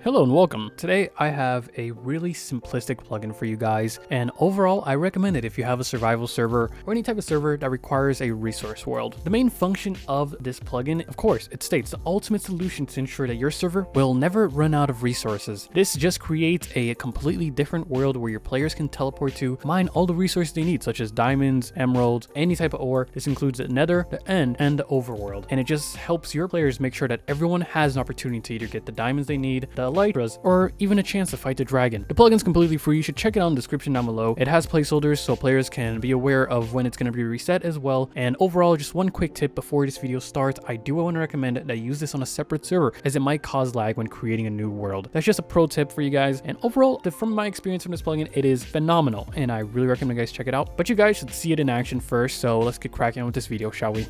Hello and welcome. Today I have a really simplistic plugin for you guys, and overall I recommend it if you have a survival server or any type of server that requires a resource world. The main function of this plugin, of course, it states the ultimate solution to ensure that your server will never run out of resources. This just creates a completely different world where your players can teleport to, mine all the resources they need, such as diamonds, emeralds, any type of ore. This includes the nether, the end, and the overworld, and it just helps your players make sure that everyone has an opportunity to either get the diamonds they need, the elytras, or even a chance to fight the dragon. The plugin's completely free. You should check it out in the description down below. It has placeholders so players can be aware of when it's going to be reset as well. And overall, just one quick tip before this video starts, I do want to recommend that you use this on a separate server as it might cause lag when creating a new world. That's just a pro tip for you guys. And overall, from my experience from this plugin, it is phenomenal and I really recommend you guys check it out. But you guys should see it in action first, so let's get cracking with this video, shall we?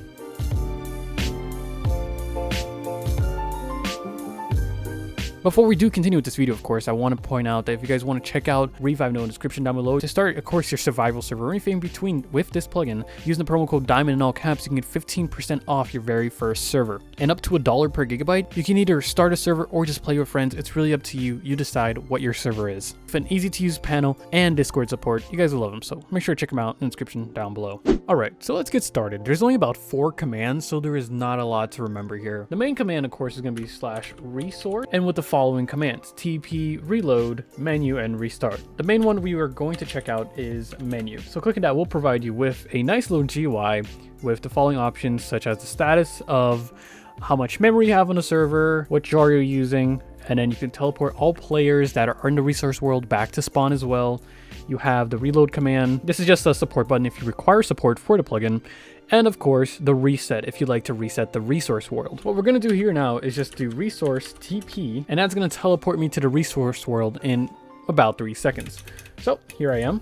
Before we do continue with this video, of course, I want to point out that if you guys want to check out Revivenode in the description down below to start, of course, your survival server or anything in between with this plugin, using the promo code DIAMOND in all caps, you can get 15% off your very first server. And up to $1 per gigabyte, you can either start a server or just play with friends. It's really up to you. You decide what your server is. With an easy to use panel and Discord support, you guys will love them. So make sure to check them out in the description down below. All right, so let's get started. There's only about 4 commands, so there is not a lot to remember here. The main command, of course, is going to be /resource, and with the following commands: TP, reload, menu, and restart. The main one we are going to check out is menu. So clicking that will provide you with a nice little GUI with the following options, such as the status of how much memory you have on the server, what jar you're using, and then you can teleport all players that are in the resource world back to spawn as well. You have the reload command. This is just a support button if you require support for the plugin. And of course, the reset if you'd like to reset the resource world. What we're going to do here now is just do resource TP, and that's going to teleport me to the resource world in about 3 seconds. So here I am.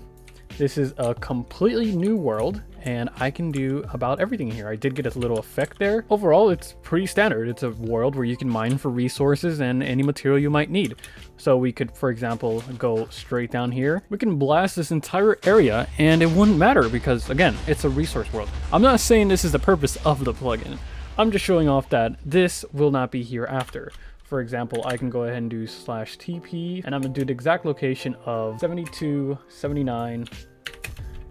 This is a completely new world, and I can do about everything here. I did get a little effect there. Overall, it's pretty standard. It's a world where you can mine for resources and any material you might need. So we could, for example, go straight down here. We can blast this entire area and it wouldn't matter because, again, it's a resource world. I'm not saying this is the purpose of the plugin. I'm just showing off that this will not be here after. For example, I can go ahead and do /TP, and I'm going to do the exact location of 72, 79,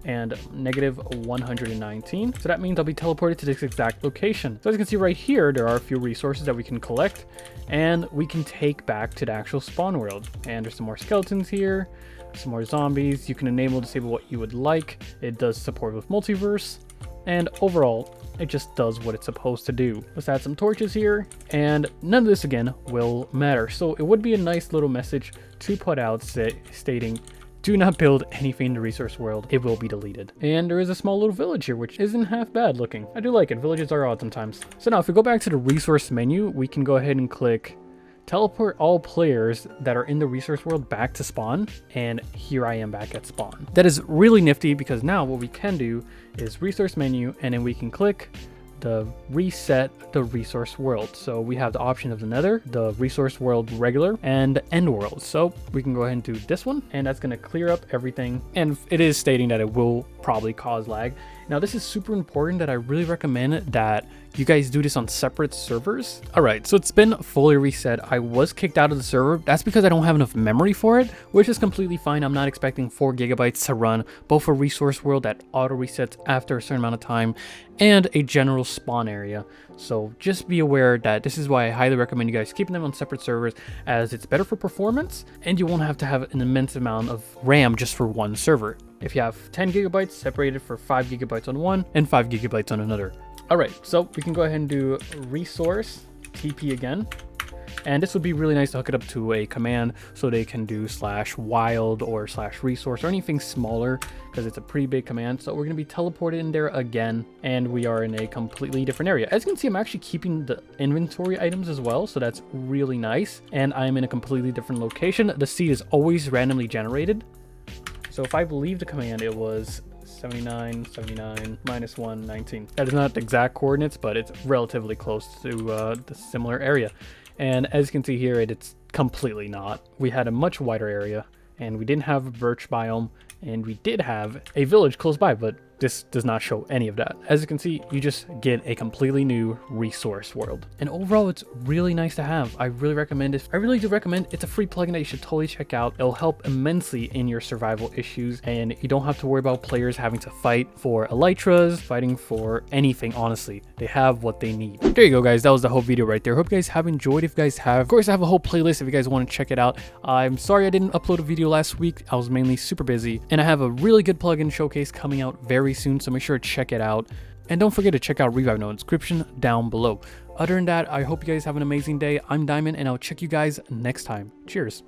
and -119. So that means I'll be teleported to this exact location. So as you can see right here, there are a few resources that we can collect and we can take back to the actual spawn world. And there's some more skeletons here, some more zombies. You can enable, disable what you would like. It does support with multiverse, and overall it just does what it's supposed to do. Let's add some torches here, and none of this again will matter. So it would be a nice little message to put out stating, do not build anything in the resource world, it will be deleted. And there is a small little village here, which isn't half bad looking. I do like it. Villages are odd sometimes. So now if we go back to the resource menu, we can go ahead and click teleport all players that are in the resource world back to spawn, and here I am back at spawn. That is really nifty because now what we can do is resource menu, and then we can click the reset the resource world. So we have the option of the nether, the resource world regular, and end world. So we can go ahead and do this one, and that's going to clear up everything. And it is stating that it will probably cause lag. Now this is super important that I really recommend that you guys do this on separate servers. All right, so it's been fully reset. I was kicked out of the server. That's because I don't have enough memory for it, which is completely fine. I'm not expecting 4 gigabytes to run both a resource world that auto resets after a certain amount of time and a general spawn area. So just be aware that this is why I highly recommend you guys keeping them on separate servers, as it's better for performance and you won't have to have an immense amount of RAM just for one server. If you have 10 gigabytes separated for 5 gigabytes on one and 5 gigabytes on another. All right, so we can go ahead and do resource TP again. And this would be really nice to hook it up to a command so they can do /wild or /resource or anything smaller, because it's a pretty big command. So we're going to be teleported in there again, and we are in a completely different area. As you can see, I'm actually keeping the inventory items as well, so that's really nice. And I'm in a completely different location. The seed is always randomly generated. So if I believe the command, it was 79, 79, -119. That is not the exact coordinates, but it's relatively close to the similar area. And as you can see here, it's completely not. We had a much wider area, and we didn't have a birch biome, and we did have a village close by, but this does not show any of that. As you can see, you just get a completely new resource world. And overall, it's really nice to have. I really recommend it. I really do recommend. It's a free plugin that you should totally check out. It'll help immensely in your survival issues, and you don't have to worry about players having to fight for elytras, fighting for anything, honestly. They have what they need. There you go, guys. That was the whole video right there. Hope you guys have enjoyed. If you guys have, of course, I have a whole playlist if you guys want to check it out. I'm sorry I didn't upload a video last week. I was mainly super busy, and I have a really good plugin showcase coming out very soon, so make sure to check it out. And don't forget to check out Revivenode description down below. Other than that, I hope you guys have an amazing day. I'm Diamond, and I'll check you guys next time. Cheers.